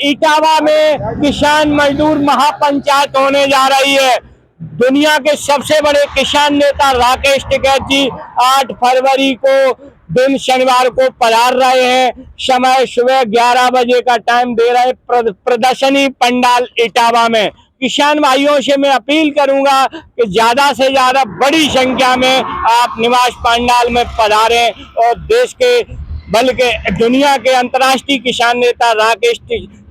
इटावा में किसान मजदूर महापंचायत होने जा रही है। दुनिया के सबसे बड़े किसान नेता राकेश टिकैत जी 8 फरवरी को दिन शनिवार को पधार रहे हैं। समय सुबह 11 बजे का टाइम दे रहे हैं। प्रदर्शनी पंडाल इटावा में किसान भाइयों से मैं अपील करूंगा कि ज्यादा से ज्यादा बड़ी संख्या में आप निवास पंडाल में पधारें और देश के बल्कि दुनिया के अंतर्राष्ट्रीय किसान नेता राकेश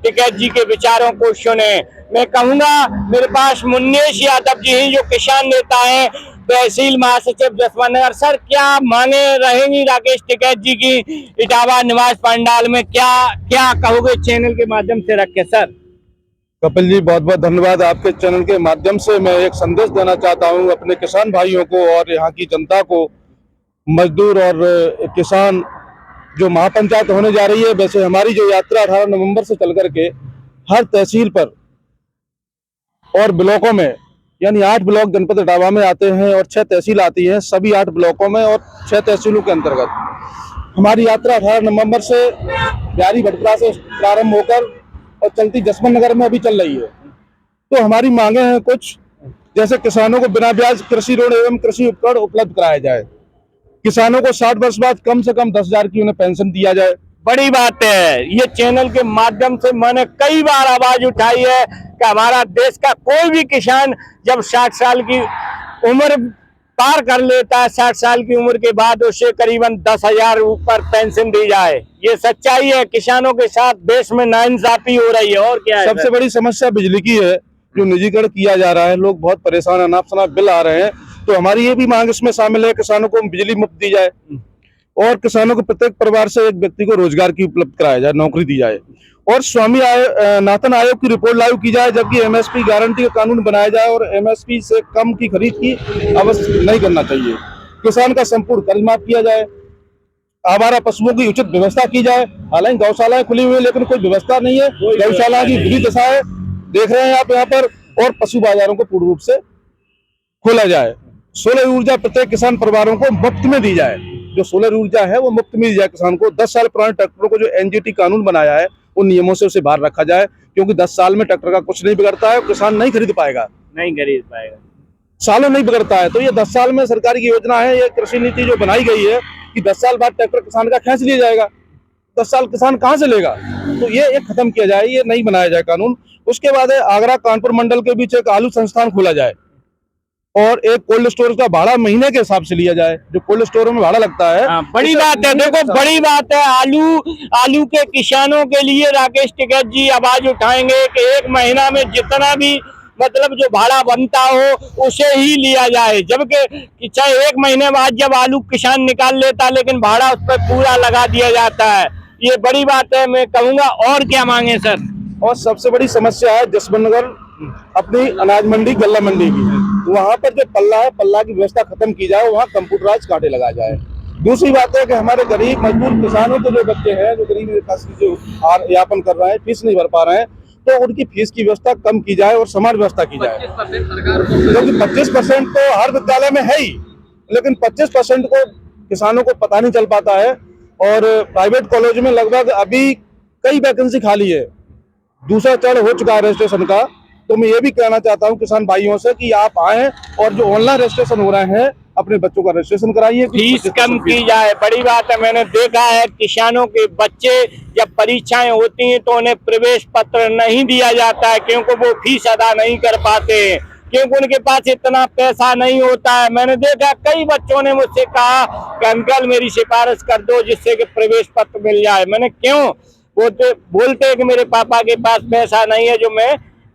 टिकैत जी के विचारों को सुने। मैं कहूंगा मेरे पास मुन्नेश यादव जी हैं जो किसान नेता हैं, तहसील महासचिव जसवंतनगर। सर, क्या मांगे रहेंगी राकेश टिकैत जी की इटावा निवास पंडाल में? क्या क्या कहोगे चैनल के माध्यम से रख के? सर कपिल जी, बहुत बहुत धन्यवाद। आपके चैनल के माध्यम से मैं एक संदेश देना चाहता हूं अपने किसान भाइयों को और यहाँ की जनता को। मजदूर और किसान जो महापंचायत होने जा रही है, वैसे हमारी जो यात्रा 18 नवंबर से चल करके हर तहसील पर और ब्लॉकों में, यानी 8 ब्लॉक जनपद इटावा में आते हैं और 6 तहसील आती हैं, सभी 8 ब्लॉकों में और 6 तहसीलों के अंतर्गत हमारी यात्रा 18 नवंबर से बिहारी भटकरा से प्रारंभ होकर और चलती जसवंतनगर में अभी चल रही है। तो हमारी मांगे हैं कुछ, जैसे किसानों को बिना ब्याज कृषि ऋण एवं कृषि उपकरण उपलब्ध कराया जाए। किसानों को 60 वर्ष बाद कम से कम 10,000 की उन्हें पेंशन दिया जाए। बड़ी बात है। ये चैनल के माध्यम से मैंने कई बार आवाज उठाई है कि हमारा देश का कोई भी किसान जब 60 साल की उम्र पार कर लेता है, 60 साल की उम्र के बाद उसे करीबन 10,000 ऊपर पेंशन दी जाए। ये सच्चाई है। किसानों के साथ देश में नाइंसाफी हो रही है। और क्या है? सबसे बड़ी समस्या बिजली की है, जो निजीकरण किया जा रहा है। लोग बहुत परेशान, अनाप शनाप बिल आ रहे हैं। तो हमारी ये भी मांग इसमें शामिल है, किसानों को बिजली मुफ्त दी जाए और किसानों को प्रत्येक परिवार से एक व्यक्ति को रोजगार की उपलब्ध कराया जाए, नौकरी दी जाए और स्वामी नाथन आयोग की रिपोर्ट लागू की जाए, जबकि एमएसपी गारंटी का कानून बनाया जाए और एमएसपी से कम की खरीद की अवश्य नहीं करना चाहिए। किसान का संपूर्ण कर्ज माफ किया जाए। आवारा पशुओं की उचित व्यवस्था की जाए। हालांकि गौशालाएं खुली हुई है लेकिन कोई व्यवस्था नहीं है। गौशाला की बुरी दशा है, देख रहे हैं आप यहाँ पर। और पशु बाजारों को पूर्ण रूप से खोला जाए। सोलर ऊर्जा प्रत्येक किसान परिवारों को मुफ्त में दी जाए। जो सोलर ऊर्जा है वो मुफ्त में दी जाए किसान को। 10 साल पुराने ट्रैक्टरों को जो एनजीटी कानून बनाया है उन नियमों से उसे बाहर रखा जाए, क्योंकि 10 साल में ट्रैक्टर का कुछ नहीं बिगड़ता है। किसान नहीं खरीद पाएगा, सालों नहीं बिगड़ता है। तो ये 10 साल में सरकार की योजना है, ये कृषि नीति जो बनाई गई है कि 10 साल बाद ट्रैक्टर किसान का खींच लिया जाएगा। 10 साल किसान कहाँ से लेगा? तो ये एक खत्म किया जाए, ये नहीं बनाया जाए कानून। उसके बाद आगरा कानपुर मंडल के बीच एक आलू संस्थान खोला जाए और एक कोल्ड स्टोरेज का भाड़ा महीने के हिसाब से लिया जाए, जो कोल्ड स्टोर में भाड़ा लगता है। बड़ी बात है। देखो, बड़ी बात है। आलू के किसानों के लिए राकेश टिकैत जी आवाज उठाएंगे कि एक महीना में जितना भी मतलब जो भाड़ा बनता हो उसे ही लिया जाए, जबकि चाहे एक महीने बाद जब आलू किसान निकाल लेता लेकिन भाड़ा उस पर पूरा लगा दिया जाता है। ये बड़ी बात है। मैं कहूँगा और क्या मांगे सर? और सबसे बड़ी समस्या है जसवंतनगर अपनी अनाज मंडी, गल्ला मंडी की। वहां पर जो पल्ला है, पल्ला की व्यवस्था खत्म की जाए, वहाँ कंप्यूटराइज कांटे लगाए जाए। दूसरी बात है कि हमारे गरीब मजदूर किसानों के जो बच्चे हैं, जो गरीब जो यापन कर रहे हैं, फीस नहीं भर पा रहे हैं, तो उनकी फीस की व्यवस्था कम की जाए और समान व्यवस्था की जाए। क्योंकि 25% तो हर विद्यालय में है ही, लेकिन 25% को किसानों को पता नहीं चल पाता है। और प्राइवेट कॉलेज में लगभग अभी कई वैकेंसी खाली है। दूसरा चरण हो चुका है रजिस्ट्रेशन का। तो मैं ये भी कहना चाहता हूँ किसान भाइयों से कि आप आए और जो ऑनलाइन रजिस्ट्रेशन हो रहे हैं अपने बच्चों का रजिस्ट्रेशन कराइए, फीस कम की जाए। बड़ी बात है। मैंने देखा है किसानों के बच्चे जब परीक्षाएं होती हैं तो उन्हें प्रवेश पत्र नहीं दिया जाता है, क्योंकि वो फीस अदा नहीं कर पाते हैं, क्योंकि उनके पास इतना पैसा नहीं होता है। मैंने देखा कई बच्चों ने मुझसे कहा कि अंकल मेरी सिफारिश कर दो जिससे कि प्रवेश पत्र मिल जाए। मैंने क्यों? बोलते हैं कि मेरे पापा के पास पैसा नहीं है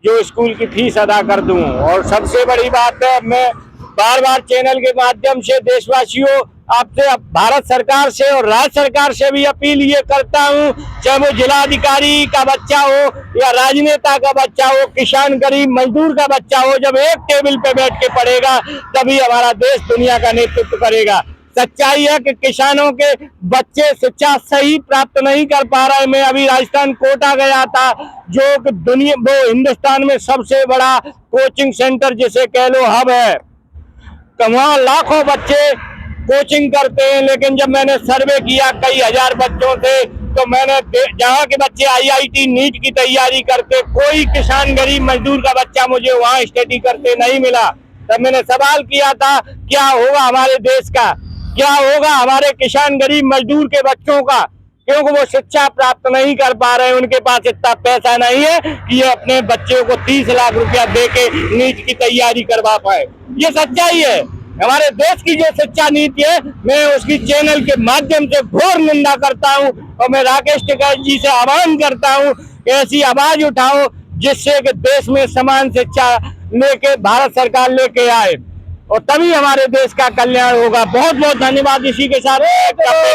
जो स्कूल की फीस अदा कर दूं। और सबसे बड़ी बात है, मैं बार बार चैनल के माध्यम से देशवासियों आपसे, भारत सरकार से और राज्य सरकार से भी अपील ये करता हूं, चाहे वो जिलाधिकारी का बच्चा हो या राजनेता का बच्चा हो, किसान गरीब मजदूर का बच्चा हो, जब एक टेबल पे बैठ के पढ़ेगा तभी हमारा देश दुनिया का नेतृत्व करेगा। सच्चाई है कि किसानों के बच्चे शिक्षा सही प्राप्त नहीं कर पा रहे। मैं अभी राजस्थान कोटा गया था, जो कि वो हिंदुस्तान में सबसे बड़ा कोचिंग सेंटर जिसे कह लो हब है। वहाँ लाखों बच्चे कोचिंग करते हैं, लेकिन जब मैंने सर्वे किया कई हजार बच्चों से, तो मैंने जहाँ के बच्चे IIT नीट की तैयारी करते, कोई किसान गरीब मजदूर का बच्चा मुझे वहाँ स्टडी करते नहीं मिला। तब मैंने सवाल किया था क्या होगा हमारे देश का, क्या होगा हमारे किसान गरीब मजदूर के बच्चों का, क्योंकि वो शिक्षा प्राप्त नहीं कर पा रहे हैं, उनके पास इतना पैसा नहीं है कि ये अपने बच्चों को 30 लाख रुपया दे के नीट की तैयारी करवा पाए। ये सच्चाई है। हमारे देश की जो शिक्षा नीति है, मैं उसकी चैनल के माध्यम से घोर निंदा करता हूं और मैं राकेश टिकैत जी से आह्वान करता हूं कि ऐसी आवाज उठाओ जिससे कि देश में समान शिक्षा लेके भारत सरकार लेके आए और तभी हमारे देश का कल्याण होगा। बहुत बहुत धन्यवाद। इसी के साथ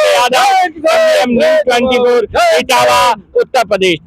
यादव, 24 इटावा, उत्तर प्रदेश।